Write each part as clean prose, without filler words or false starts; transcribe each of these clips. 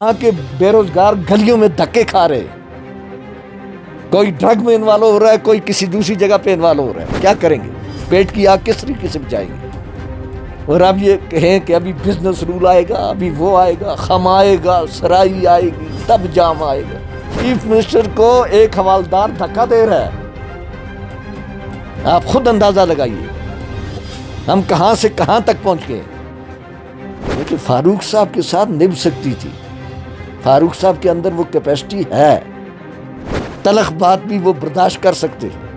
यहाँ के बेरोजगार गलियों में धक्के खा रहे, कोई ड्रग में इन्वॉल्व हो रहा है, कोई किसी दूसरी जगह पे इन्वॉल्व हो रहा है। क्या करेंगे? पेट की आग किस तरीके से बुझाएंगे? और अब ये कहें कि अभी बिजनेस रूल आएगा, अभी वो आएगा, खम आएगा, सराई आएगी, तब जाम आएगा। चीफ मिनिस्टर को एक हवालदार धक्का दे रहा है। आप खुद अंदाजा लगाइए हम कहां से कहां तक पहुंच गए। लेकिन फारूक साहब के साथ निभ सकती थी। फारूक साहब के अंदर वो कैपेसिटी है, तलख बात भी वो बर्दाश्त कर सकते हैं।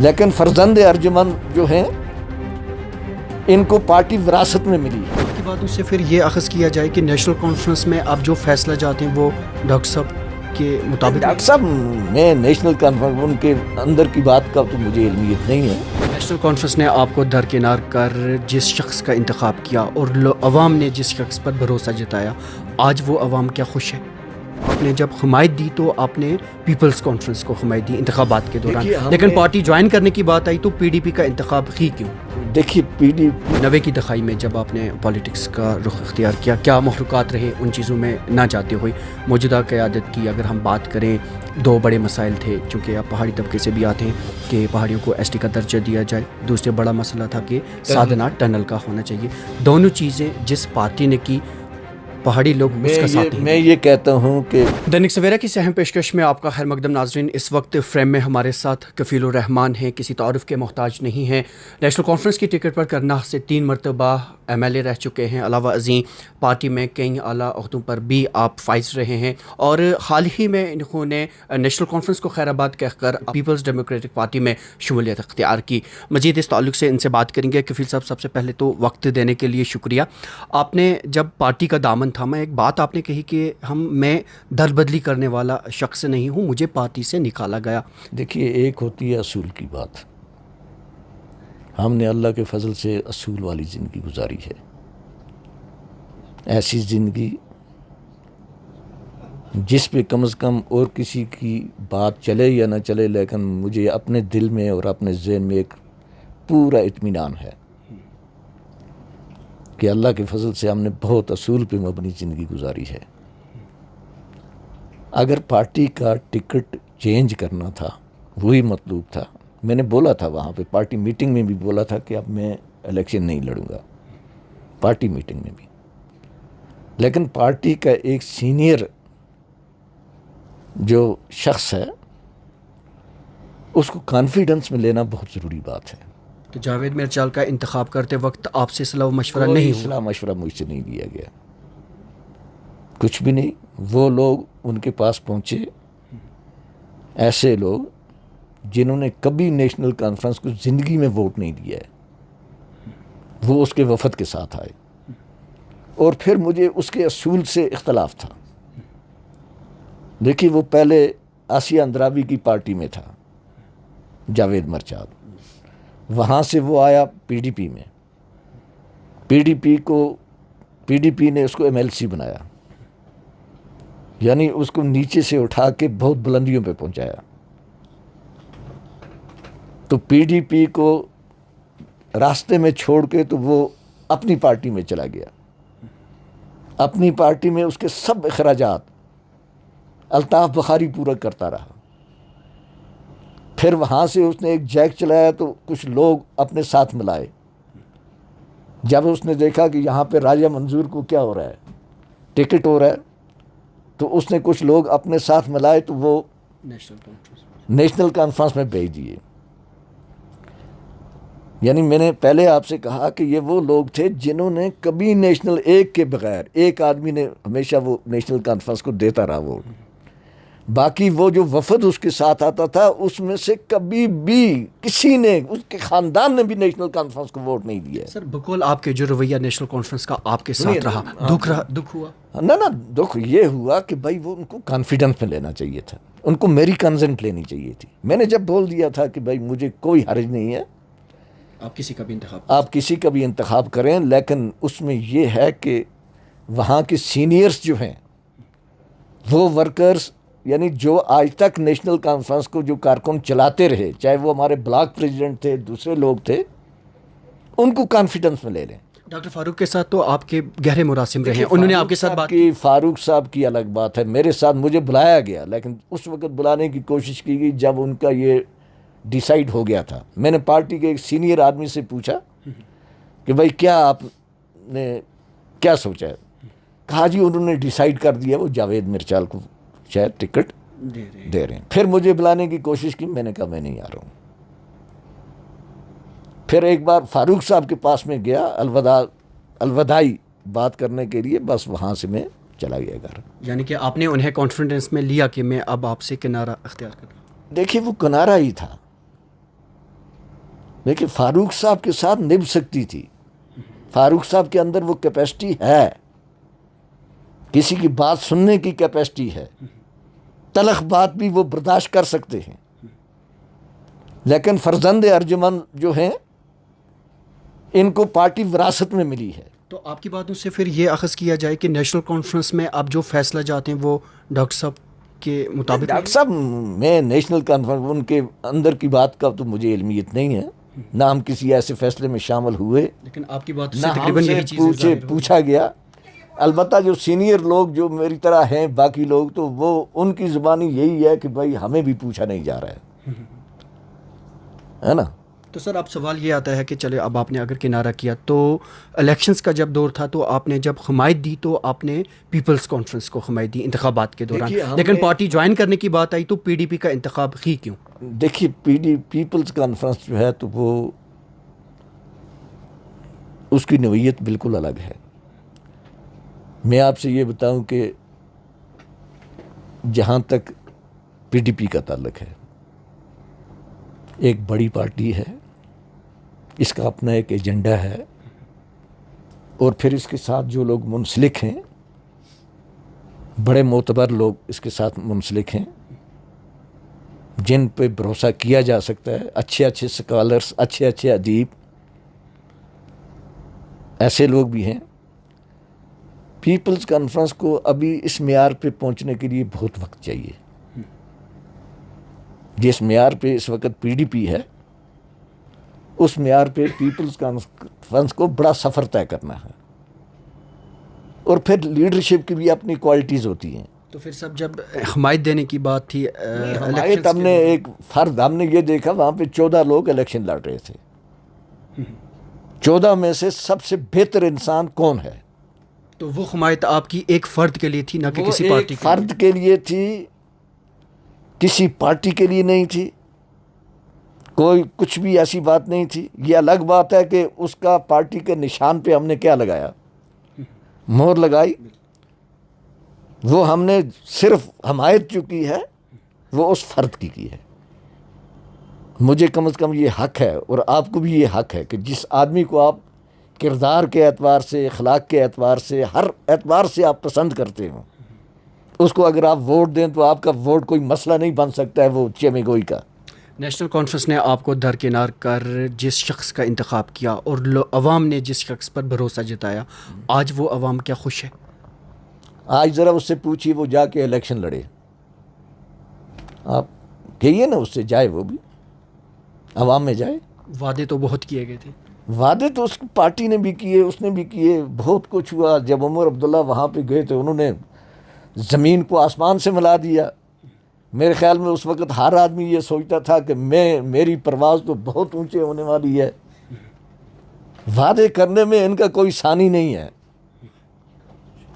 लेकिन फर्जंद अर्जुमन जो हैं, इनको पार्टी विरासत में मिली है। की बात उससे फिर ये अखज़ किया जाए कि नेशनल कॉन्फ्रेंस में आप जो फैसला चाहते हैं वो डॉक्टर साहब के मुताबिक। डॉक्टर साहब, मैं नेशनल कॉन्फ्रेंस उनके अंदर की बात का तो मुझे इल्मियत नहीं है। नेशनल कॉन्फ्रेंस ने आपको दरकिनार कर जिस शख्स का इंतखाब किया और अवाम ने जिस शख्स पर भरोसा जताया, आज वो अवाम क्या खुश है? आपने जब हुमायत दी तो आपने पीपल्स कॉन्फ्रेंस को हुमायत दी इंतखाबात के दौरान, लेकिन पार्टी ज्वाइन करने की बात आई तो पीडीपी का इंतखाब ही क्यों? देखिए, पीडीपी 90 की दहाई में जब आपने पॉलिटिक्स का रुख इख्तियार किया, क्या महरुकात रहे उन चीज़ों में ना जाते हुए? मौजूदा क़यादत की अगर हम बात करें, दो बड़े मसाइल थे, चूँकि आप पहाड़ी तबके से भी आते हैं कि पहाड़ियों को एसटी का दर्जा दिया जाए। दूसरा बड़ा मसला था कि साधना टनल का होना चाहिए। दोनों चीज़ें जिस पार्टी ने की, पहाड़ी लोग उसका साथ नहीं। मैं ये कहता हूँ कि दैनिक सवेरा की सहम पेशकश में आपका खैर मकदम नाजरीन। इस वक्त फ्रेम में हमारे साथ कफील रहमान हैं, किसी तारुफ के मोहताज नहीं हैं। नेशनल कॉन्फ्रेंस की टिकट पर करना से 3 मरतबा MLA रह चुके हैं। अलावा अजीम पार्टी में कई आला ओहदों पर भी आप फाइज रहे हैं और हाल ही में इन्होंने नेशनल कॉन्फ्रेंस को खैराबाद कहकर पीपल्स डेमोक्रेटिक पार्टी में शमूलियत अख्तियार की। मजीद इस ताल्लुक से इनसे बात करेंगे। कफील साहब, सबसे पहले तो वक्त देने के लिए शुक्रिया। आपने जब पार्टी का दामन थामा, एक बात आपने कही कि मैं दल बदली करने वाला शख्स नहीं हूँ, मुझे पार्टी से निकाला गया। देखिए, एक होती है असूल की बात। हमने अल्लाह के फजल से असूल वाली ज़िंदगी गुजारी है। ऐसी ज़िंदगी जिस पे कम से कम और किसी की बात चले या ना चले, लेकिन मुझे अपने दिल में और अपने ज़हन में एक पूरा इत्मीनान है कि अल्लाह के फजल से हमने बहुत असूल पे मबनी ज़िंदगी गुजारी है। अगर पार्टी का टिकट चेंज करना था, वही मतलूब था। मैंने बोला था वहाँ पे, पार्टी मीटिंग में भी बोला था कि अब मैं इलेक्शन नहीं लड़ूंगा, पार्टी मीटिंग में भी। लेकिन पार्टी का एक सीनियर जो शख्स है, उसको कॉन्फिडेंस में लेना बहुत ज़रूरी बात है। तो जावेद मिर्चाल का इंतखाब करते वक्त आपसे सलाह मशवरा नहीं हुआ? सलाह मशवरा मुझसे नहीं लिया गया, कुछ भी नहीं। वो लोग उनके पास पहुँचे, ऐसे लोग जिन्होंने कभी नेशनल कॉन्फ्रेंस को ज़िंदगी में वोट नहीं दिया है, वो उसके वफद के साथ आए। और फिर मुझे उसके असूल से इख्तलाफ था। देखिए, वो पहले आसिया अंद्राबी की पार्टी में था, जावेद मिर्चाल। वहाँ से वो आया पीडीपी में। पीडीपी ने उसको MLC बनाया, यानी उसको नीचे से उठा के बहुत बुलंदियों पे पहुंचाया। तो पीडीपी को रास्ते में छोड़ के तो वो अपनी पार्टी में चला गया। अपनी पार्टी में उसके सब अखराजात अल्ताफ़ बुखारी पूरा करता रहा। फिर वहाँ से उसने एक जैक चलाया तो कुछ लोग अपने साथ मिलाए। जब उसने देखा कि यहाँ पे राजा मंजूर को क्या हो रहा है, टिकट हो रहा है, तो उसने कुछ लोग अपने साथ मिलाए, तो वो नेशनल कॉन्फ्रेंस में भेज दिए। यानी मैंने पहले आपसे कहा कि ये वो लोग थे जिन्होंने कभी नेशनल, एक के बगैर, एक आदमी ने हमेशा वो नेशनल कॉन्फ्रेंस को देता रहा वोट। बाकी वो जो वफद उसके साथ आता था, उसमें से कभी भी किसी ने, उसके ख़ानदान ने भी नेशनल कॉन्फ्रेंस को वोट नहीं दिया। सर, बकौल आपके जो रवैया नेशनल कॉन्फ्रेंस का आपके साथ रहा, दुख हुआ? ना, दुख ये हुआ कि भाई वो उनको कॉन्फिडेंस में लेना चाहिए था, उनको मेरी कंसेंट लेनी चाहिए थी। मैंने जब बोल दिया था कि भाई मुझे कोई हर्ज नहीं है, आप किसी का भी इंतखाब करें, लेकिन उसमें ये है कि वहाँ के सीनियर्स जो हैं, वो वर्कर्स, यानी जो आज तक नेशनल कॉन्फ्रेंस को जो कारकुन चलाते रहे, चाहे वो हमारे ब्लॉक प्रेसिडेंट थे, दूसरे लोग थे, उनको कॉन्फिडेंस में ले लें। डॉक्टर फारूक के साथ तो आपके गहरे मुरासिम रहे हैं, उन्होंने आपके साथ बात की? फारूक साहब की अलग बात है, मेरे साथ मुझे बुलाया गया, लेकिन उस वक्त बुलाने की कोशिश की गई जब उनका ये डिसाइड हो गया था। मैंने पार्टी के एक सीनियर आदमी से पूछा कि भाई क्या आपने क्या सोचा है? कहा जी उन्होंने डिसाइड कर दिया, वो जावेद मिर्चाल को शायद टिकट दे रहे हैं। फिर मुझे बुलाने की कोशिश की, मैंने कहा मैं नहीं आ रहा हूँ। फिर एक बार फारूक साहब के पास में गया अलविदाई बात करने के लिए, बस वहाँ से मैं चला गया घर। यानी कि आपने उन्हें कॉन्फिडेंस में लिया कि मैं अब आपसे किनारा अख्तियार करूँ? देखिए वो किनारा ही था, देखिए फारूक साहब के साथ निभ सकती थी। फारूक साहब के अंदर वो कैपेसिटी है, किसी की बात सुनने की कैपेसिटी है, तलख बात भी वो बर्दाश्त कर सकते हैं। लेकिन फर्जंद अर्जुमन जो हैं इनको पार्टी विरासत में मिली है। तो आपकी बातों से फिर ये अखज़ किया जाए कि नेशनल कॉन्फ्रेंस में आप जो फैसला चाहते हैं वो डॉक्टर साहब के मुताबिक? डॉक्टर साहब, मैं नेशनल कॉन्फ्रेंस उनके अंदर की बात का तो मुझे इल्मियत नहीं है, ना हम किसी ऐसे फैसले में शामिल हुए, लेकिन आपकी बात ना हमसे पूछा गया। अलबत्ता जो सीनियर लोग जो मेरी तरह हैं, बाकी लोग, तो वो उनकी ज़ुबानी यही है कि भाई हमें भी पूछा नहीं जा रहा है ना। तो सर अब सवाल ये आता है कि चले अब आपने अगर किनारा किया तो इलेक्शंस का जब दौर था तो आपने जब हमायत दी तो आपने पीपल्स कॉन्फ्रेंस को हमायत दी इंतखाबात के दौरान, लेकिन पार्टी ज्वाइन करने की बात आई तो पीडीपी का इंतखाब ही क्यों? देखिए पीपल्स कॉन्फ्रेंस जो है तो वो उसकी नौइयत बिल्कुल अलग है। मैं आपसे ये बताऊं कि जहाँ तक पीडीपी का ताल्लुक है, एक बड़ी पार्टी है, इसका अपना एक एजेंडा है, और फिर इसके साथ जो लोग मुंसलिक हैं, बड़े मोतबर लोग इसके साथ मुंसलिक हैं, जिन पे भरोसा किया जा सकता है, अच्छे अच्छे स्कॉलर्स, अच्छे अच्छे अदीब, ऐसे लोग भी हैं। पीपल्स कॉन्फ्रेंस को अभी इस मेयार पे पहुंचने के लिए बहुत वक्त चाहिए। जिस मेयार पे इस वक्त पीडीपी है, उस मेयार पे पीपल्स कॉन्फ्रेंस को बड़ा सफ़र तय करना है, और फिर लीडरशिप की भी अपनी क्वालिटीज़ होती हैं। तो फिर सब जब हमायत देने की बात थी, हमायत हमने एक फ़र्द हमने ये देखा, वहाँ पे 14 लोग इलेक्शन लड़ रहे थे। 14 में से सबसे बेहतर इंसान कौन है? तो वो हमायत आपकी एक फ़र्द के लिए थी, ना कि किसी पार्टी फ़र्द के लिए थी, किसी पार्टी के लिए नहीं थी, कोई कुछ भी ऐसी बात नहीं थी। ये अलग बात है कि उसका पार्टी के निशान पे हमने क्या लगाया, मोहर लगाई। वो हमने सिर्फ हमायत जो की है वो उस फ़र्द की है। मुझे कम से कम ये हक़ है, और आपको भी ये हक़ है कि जिस आदमी को आप किरदार के एतबार से, अखलाक के एतबार से, हर एतबार से आप पसंद करते हो, उसको अगर आप वोट दें तो आपका वोट कोई मसला नहीं बन सकता है वो चेमेगोई का। नेशनल कॉन्फ्रेंस ने आपको दरकिनार कर जिस शख्स का इंतखाब किया और अवाम ने जिस शख्स पर भरोसा जताया, आज वो अवाम क्या खुश है? आज ज़रा उससे पूछिए, वो जाके इलेक्शन लड़े, आप कहिए ना उससे, जाए वो भी अवाम में जाए। वादे तो बहुत किए गए थे, वादे तो उस पार्टी ने भी किए, उसने भी किए, बहुत कुछ हुआ। जब उमर अब्दुल्ला वहाँ पे गए थे, उन्होंने ज़मीन को आसमान से मिला दिया। मेरे ख़्याल में उस वक़्त हर आदमी ये सोचता था कि मेरी परवाज़ तो बहुत ऊंचे होने वाली है। वादे करने में इनका कोई सानी नहीं है,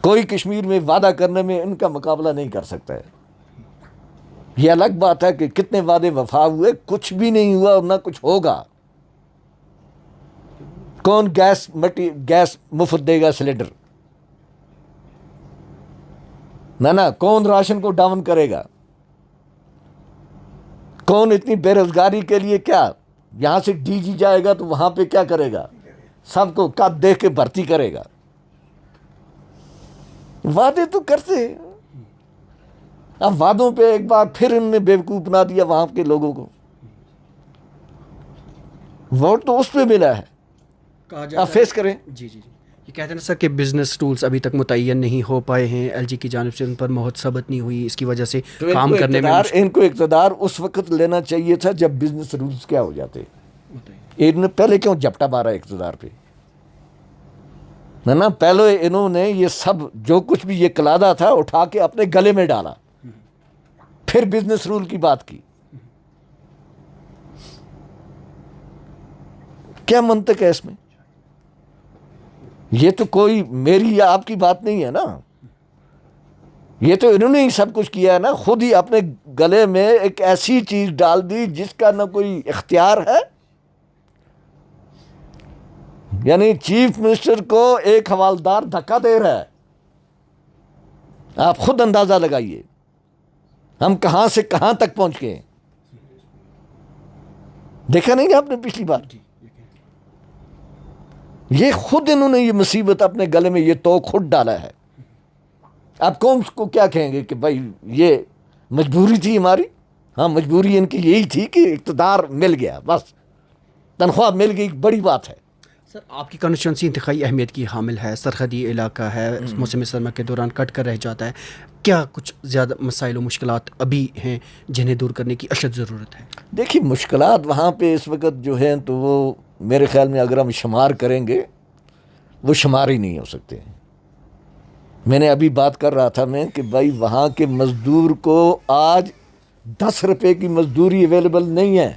कोई कश्मीर में वादा करने में इनका मुकाबला नहीं कर सकता है। ये अलग बात है कि कितने वादे वफा हुए, कुछ भी नहीं हुआ और ना कुछ होगा। कौन गैस मुफ्त देगा सिलेंडर? ना कौन राशन को डाउन करेगा? कौन इतनी बेरोजगारी के लिए क्या यहां से डीजी जाएगा तो वहां पे क्या करेगा? सबको कद देख के भर्ती करेगा। वादे तो करते, अब वादों पे एक बार फिर इन्होंने बेवकूफ बना दिया वहां के लोगों को। वोट तो उस पे मिला है, आप फेस करें। जी जी जी, ये कहते हैं ना सर कि बिजनेस रूल्स अभी तक मुतय्यन नहीं हो पाए हैं, एलजी की जानिब से उन पर बहुत सबत नहीं हुई, इसकी वजह से तो काम करने में इनको इक़्तिदार उस वक्त लेना चाहिए था जब बिजनेस रूल्स क्या हो जाते। इन्होंने पहले क्यों झपटा मारा इक़्तिदार पे? ना पहले इन्होंने ये सब जो कुछ भी ये कलादा था उठा के अपने गले में डाला, फिर बिजनेस रूल की बात की। क्या मंतक है इसमें? ये तो कोई मेरी या आपकी बात नहीं है ना, ये तो इन्होंने ही सब कुछ किया है ना, खुद ही अपने गले में एक ऐसी चीज डाल दी जिसका ना कोई इख्तियार है। यानी चीफ मिनिस्टर को एक हवालदार धक्का दे रहा है। आप खुद अंदाजा लगाइए हम कहां से कहां तक पहुंच गए। देखा नहीं आपने पिछली बार? ये खुद इन्होंने ये मुसीबत अपने गले में ये तो खुद डाला है। अब कौन को क्या कहेंगे कि भाई ये मजबूरी थी हमारी? हाँ, मजबूरी इनकी यही थी कि इक़्तिदार मिल गया, बस तनख्वाह मिल गई, बड़ी बात है। सर, आपकी कॉन्स्टिट्यूंसी इंतहाई अहमियत की हामिल है, सरहदी इलाका है, मौसम सरमा के दौरान कट कर रह जाता है। क्या कुछ ज़्यादा मसाइल और मुश्किलात अभी हैं जिन्हें दूर करने की अशद ज़रूरत है? देखिए, मुश्किलात वहाँ पे इस वक्त जो हैं तो वो मेरे ख्याल में अगर हम शुमार करेंगे वो शुमार ही नहीं हो सकते। मैंने अभी बात कर रहा था मैं कि भाई वहाँ के मज़दूर को आज 10 रुपये की मजदूरी अवेलेबल नहीं है।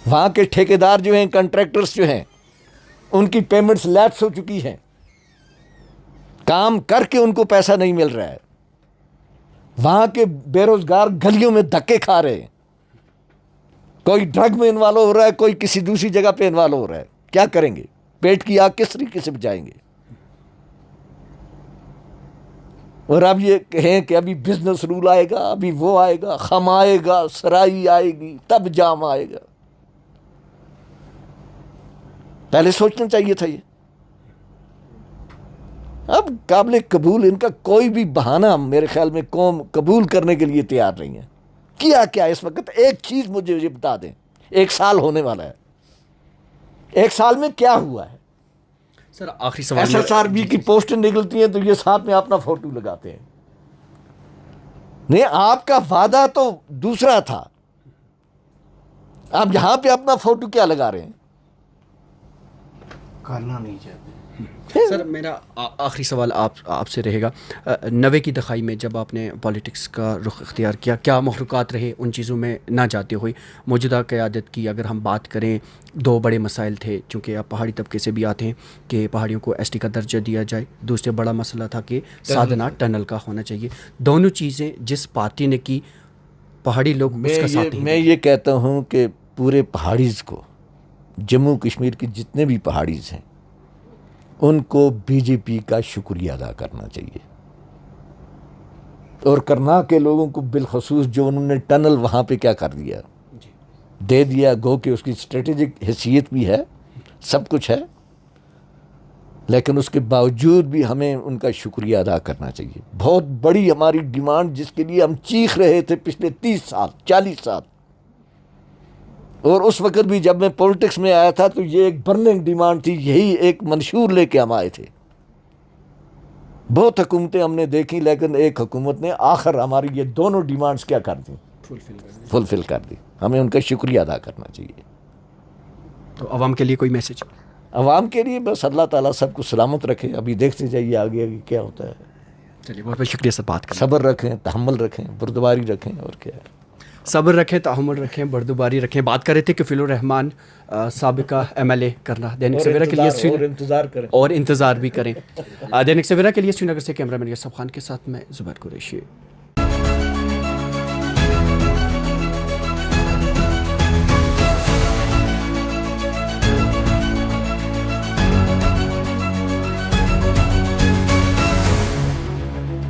वहाँ के ठेकेदार जो हैं, कॉन्ट्रैक्टर्स जो हैं, उनकी पेमेंट्स लैप्स हो चुकी हैं, काम करके उनको पैसा नहीं मिल रहा है। वहाँ के बेरोजगार गलियों में धक्के खा रहे हैं, कोई ड्रग में इन्वॉल्व हो रहा है, कोई किसी दूसरी जगह पे इन्वॉल्व हो रहा है। क्या करेंगे? पेट की आग किस तरीके से बुझाएंगे? और अब ये कहें कि अभी बिजनेस रूल आएगा, अभी वो आएगा, खम आएगा, सराई आएगी, तब जाम आएगा। पहले सोचना चाहिए था ये। अब काबिल कबूल इनका कोई भी बहाना मेरे ख्याल में कौम कबूल करने के लिए तैयार नहीं है। किया क्या इस वक्त? एक चीज मुझे ये बता दें, 1 साल होने वाला है, 1 साल में क्या हुआ है? सर, आखिरी सवाल। SSRB की पोस्टें निकलती हैं तो ये साथ में अपना फोटो लगाते हैं। नहीं, आपका वादा तो दूसरा था, आप यहां पे अपना फोटो क्या लगा रहे हैं? करना नहीं चाहते। सर, मेरा आखिरी सवाल आपसे रहेगा। 90 की दहाई में जब आपने पॉलिटिक्स का रुख इख्तियार किया, क्या महरुकात रहे उन चीज़ों में ना जाते हुए? मौजूदा क़यादत की अगर हम बात करें, 2 बड़े मसाइल थे, चूँकि आप पहाड़ी तबके से भी आते हैं, कि पहाड़ियों को ST का दर्जा दिया जाए। दूसरा बड़ा मसला था कि साधना टनल का होना चाहिए। दोनों चीज़ें जिस पार्टी ने की, पहाड़ी लोग उसका साथ नहीं। मैं ये कहता हूँ कि पूरे पहाड़ीज़ को, जम्मू कश्मीर की जितने भी पहाड़ीज़ हैं, उनको बीजेपी का शुक्रिया अदा करना चाहिए। और करनाल के लोगों को बिलखसूस जो उन्होंने टनल वहाँ पे क्या कर दिया, दे दिया, गो कि उसकी स्ट्रेटेजिक हैसियत भी है, सब कुछ है, लेकिन उसके बावजूद भी हमें उनका शुक्रिया अदा करना चाहिए। बहुत बड़ी हमारी डिमांड जिसके लिए हम चीख रहे थे पिछले 30 साल 40 साल, और उस वक्त भी जब मैं पॉलिटिक्स में आया था तो ये एक बर्निंग डिमांड थी, यही एक मंशूर लेके हम आए थे। बहुत हुकूमतें हमने देखी, लेकिन एक हुकूमत ने आखिर हमारी ये दोनों डिमांड्स क्या कर दी, फुलफिल कर दी। हमें उनका शुक्रिया अदा करना चाहिए। तो अवाम के लिए कोई मैसेज? अवाम के लिए बस अल्लाह ताला सबको सलामत रखे। अभी देखते जाइए आगे आगे क्या होता है। चलिए, बहुत बहुत शुक्रिया सर बात करने। सब्र रखें, तहम्मुल रखें, बुर्दबारी रखें, और क्या है, सब्र रखें, तहम्मुल रखें, बर्दबारी रखें। बात कर रहे थे कफीलुर रहमान, साबिका MLA करना। दैनिक सवेरा के लिए और इंतज़ार करें, और इंतज़ार भी करें। दैनिक सवेरा के लिए श्रीनगर से कैमरामैन यसफ खान के साथ मैं ज़ुबैर कुरैशी।